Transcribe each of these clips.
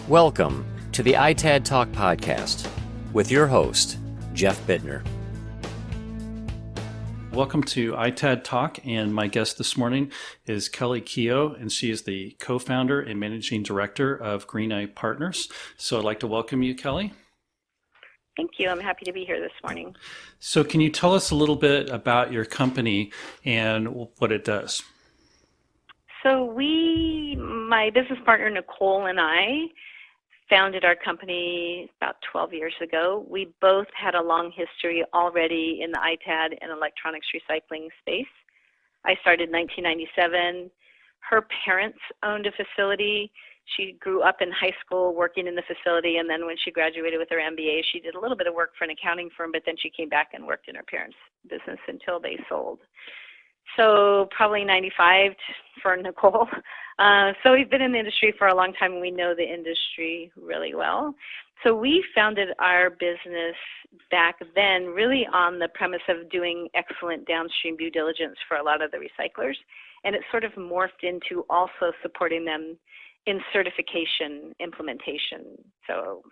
Welcome to the ITAD Talk podcast with your host, Jeff Bittner. Welcome to ITAD Talk, and my guest this morning is Kelley Keogh, and she is the co-founder and managing director of Greeneye Partners. So I'd like to welcome you, Kelley. Thank you. I'm happy to be here this morning. So can you tell us a little bit about your company and what it does? So my business partner Nicole and I founded our company about 12 years ago. We both had a long history already in the ITAD and electronics recycling space. I started in 1997. Her parents owned a facility. She grew up in high school working in the facility, and then when she graduated with her MBA, she did a little bit of work for an accounting firm, but then she came back and worked in her parents' business until they sold. So probably 95 for Nicole. So we've been in the industry for a long time, and we know the industry really well. So we founded our business back then really on the premise of doing excellent downstream due diligence for a lot of the recyclers, and it sort of morphed into also supporting them in certification implementation. So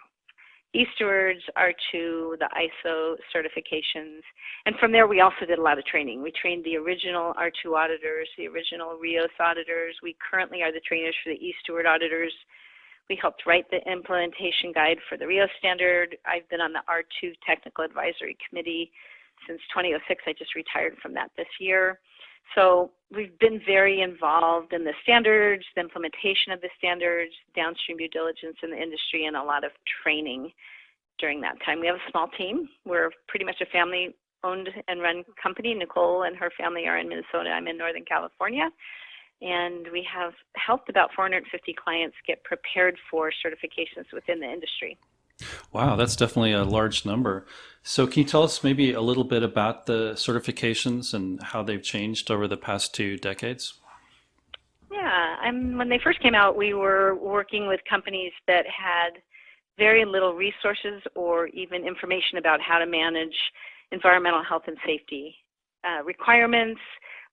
e-Stewards, R2, the ISO certifications. And from there, we also did a lot of training. We trained the original R2 auditors, the original RIOS auditors. We currently are the trainers for the e-Steward auditors. We helped write the implementation guide for the RIOS standard. I've been on the R2 Technical Advisory Committee since 2006. I just retired from that this year. So we've been very involved in the standards, the implementation of the standards, downstream due diligence in the industry, and a lot of training during that time. We have a small team. We're pretty much a family-owned and run company. Nicole and her family are in Minnesota. I'm in Northern California. And we have helped about 450 clients get prepared for certifications within the industry. Wow, that's definitely a large number. So can you tell us maybe a little bit about the certifications and how they've changed over the past 2 decades? Yeah, when they first came out, we were working with companies that had very little resources or even information about how to manage environmental health and safety requirements,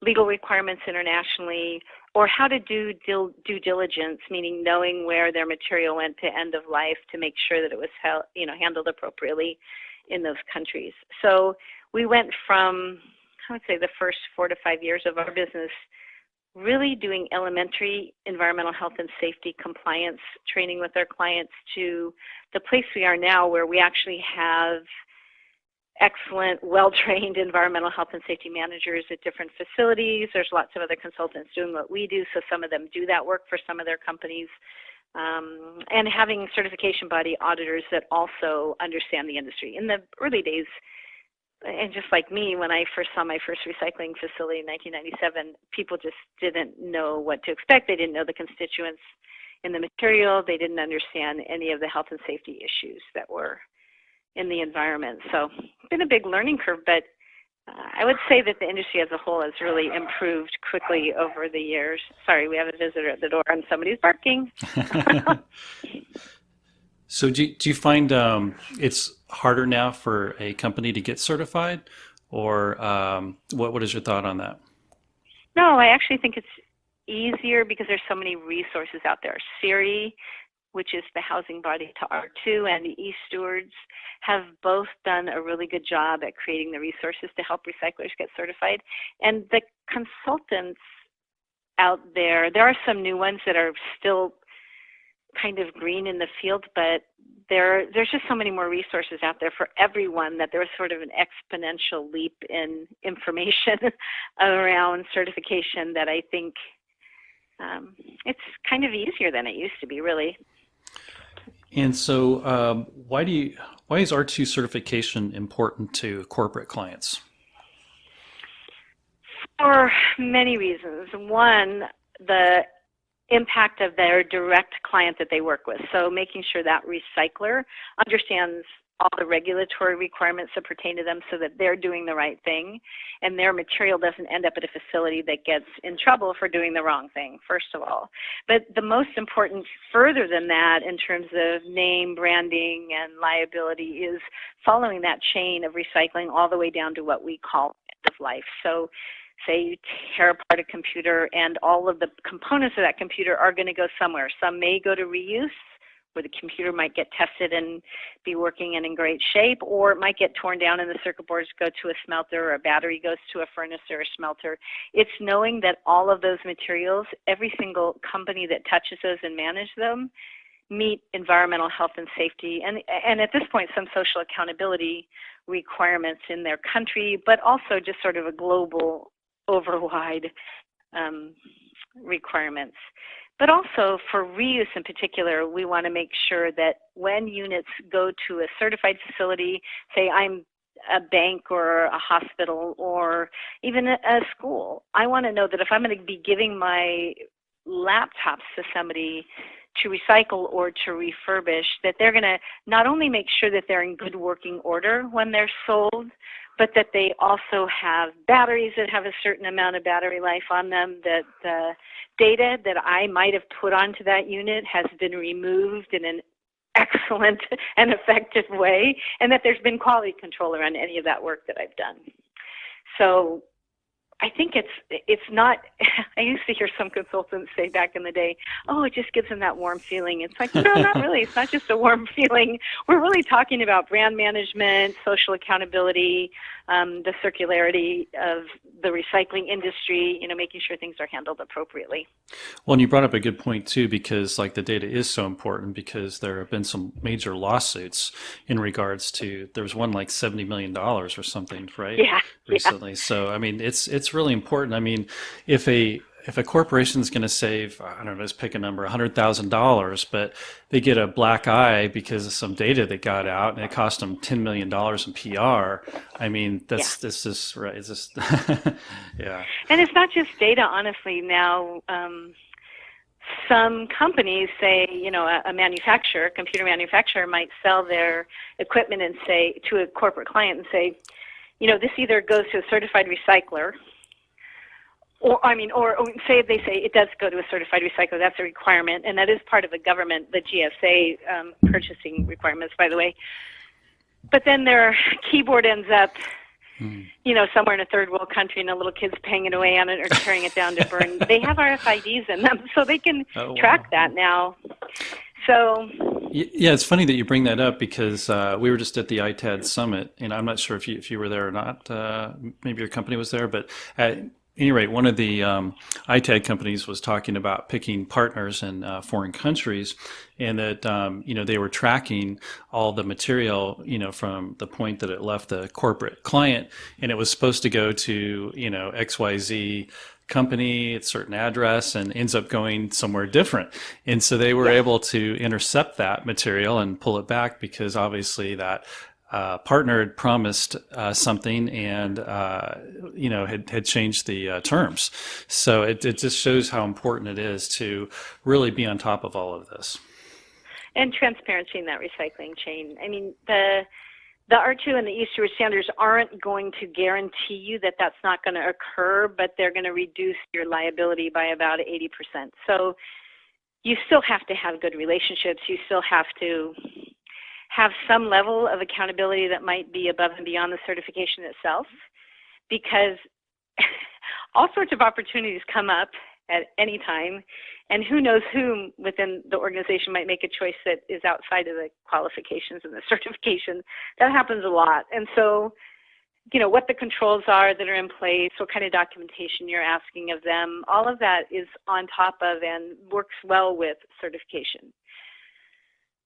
legal requirements internationally, or how to do due diligence, meaning knowing where their material went to end of life to make sure that it was handled appropriately in those countries. So we went from, I would say, the first 4 to 5 years of our business really doing elementary environmental health and safety compliance training with our clients to the place we are now where we actually have excellent, well-trained environmental health and safety managers at different facilities. There's lots of other consultants doing what we do, so some of them do that work for some of their companies. And having certification body auditors that also understand the industry. In the early days, and just like me, when I first saw my first recycling facility in 1997, people just didn't know what to expect. They didn't know the constituents in the material. They didn't understand any of the health and safety issues that were in the environment. So it's been a big learning curve, but I would say that the industry as a whole has really improved quickly over the years. Sorry, we have a visitor at the door and somebody's barking. So do you find it's harder now for a company to get certified, or what is your thought on that? No, I actually think it's easier because there's so many resources out there. SERI, which is the housing body to R2, and the e-Stewards have both done a really good job at creating the resources to help recyclers get certified. And the consultants out there are some new ones that are still kind of green in the field, but there's just so many more resources out there for everyone that there's sort of an exponential leap in information around certification that I think it's kind of easier than it used to be, really. And so why is R2 certification important to corporate clients? For many reasons. One, the impact of their direct client that they work with. So making sure that recycler understands all the regulatory requirements that pertain to them so that they're doing the right thing and their material doesn't end up at a facility that gets in trouble for doing the wrong thing, first of all. But the most important further than that in terms of name, branding, and liability is following that chain of recycling all the way down to what we call end of life. So say you tear apart a computer and all of the components of that computer are going to go somewhere. Some may go to reuse, where the computer might get tested and be working and in great shape, or it might get torn down and the circuit boards go to a smelter, or a battery goes to a furnace or a smelter. It's knowing that all of those materials, every single company that touches those and manages them, meet environmental health and safety, and at this point, some social accountability requirements in their country, but also just sort of a global, overwide requirements. But also for reuse in particular, we want to make sure that when units go to a certified facility, say I'm a bank or a hospital or even a school, I want to know that if I'm going to be giving my laptops to somebody to recycle or to refurbish, that they're going to not only make sure that they're in good working order when they're sold, but that they also have batteries that have a certain amount of battery life on them, that the data that I might have put onto that unit has been removed in an excellent and effective way, and that there's been quality control around any of that work that I've done. So I think it's not, I used to hear some consultants say back in the day, oh, it just gives them that warm feeling. It's like, no, not really. It's not just a warm feeling. We're really talking about brand management, social accountability, the circularity of the recycling industry, making sure things are handled appropriately. Well, and you brought up a good point too, because like the data is so important, because there have been some major lawsuits in regards to, there was one like $70 million or something, right? Yeah. Recently. Yeah. So, I mean, it's really important. I mean, if a corporation is going to save, I don't know, let's pick a number, $100,000, but they get a black eye because of some data that got out and it cost them $10 million in PR. I mean, this is right. It's just, yeah. And it's not just data, honestly. Now, some companies say, a manufacturer, computer manufacturer might sell their equipment and say to a corporate client and say, this either goes to a certified recycler, or say they say it does go to a certified recycler. That's a requirement, and that is part of the government, the GSA purchasing requirements, by the way. But then their keyboard ends up, somewhere in a third world country, and the little kid's paying away on it or tearing it down to burn. They have RFIDs in them, so they can track that now. So yeah, it's funny that you bring that up, because we were just at the ITAD summit, and I'm not sure if you were there or not. Maybe your company was there, but at any rate, one of the ITAD companies was talking about picking partners in foreign countries, and that they were tracking all the material from the point that it left the corporate client, and it was supposed to go to XYZ company at a certain address and ends up going somewhere different. And so they were able to intercept that material and pull it back, because obviously that partner had promised something and had changed the terms. So it just shows how important it is to really be on top of all of this. And transparency in that recycling chain. I mean, the R2 and the e-Stewards standards aren't going to guarantee you that that's not going to occur, but they're going to reduce your liability by about 80%. So you still have to have good relationships. You still have to have some level of accountability that might be above and beyond the certification itself, because all sorts of opportunities come up at any time, and who knows who within the organization might make a choice that is outside of the qualifications and the certification. That happens a lot. And so, what the controls are that are in place, what kind of documentation you're asking of them, all of that is on top of and works well with certification.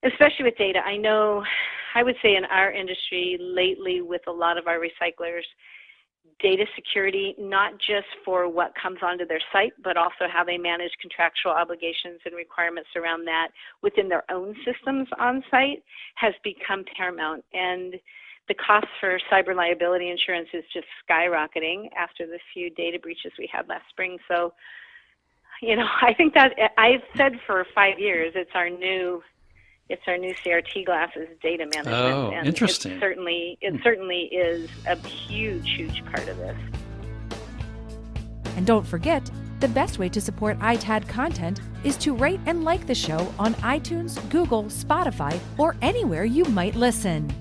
Especially with data. I would say in our industry lately, with a lot of our recyclers, data security, not just for what comes onto their site, but also how they manage contractual obligations and requirements around that within their own systems on site, has become paramount. And the cost for cyber liability insurance is just skyrocketing after the few data breaches we had last spring. So, I think that I've said for 5 years, it's our new CRT glasses, data management. Oh, and interesting. It certainly is a huge part of this. And don't forget, the best way to support ITAD content is to rate and like the show on iTunes, Google, Spotify, or anywhere you might listen.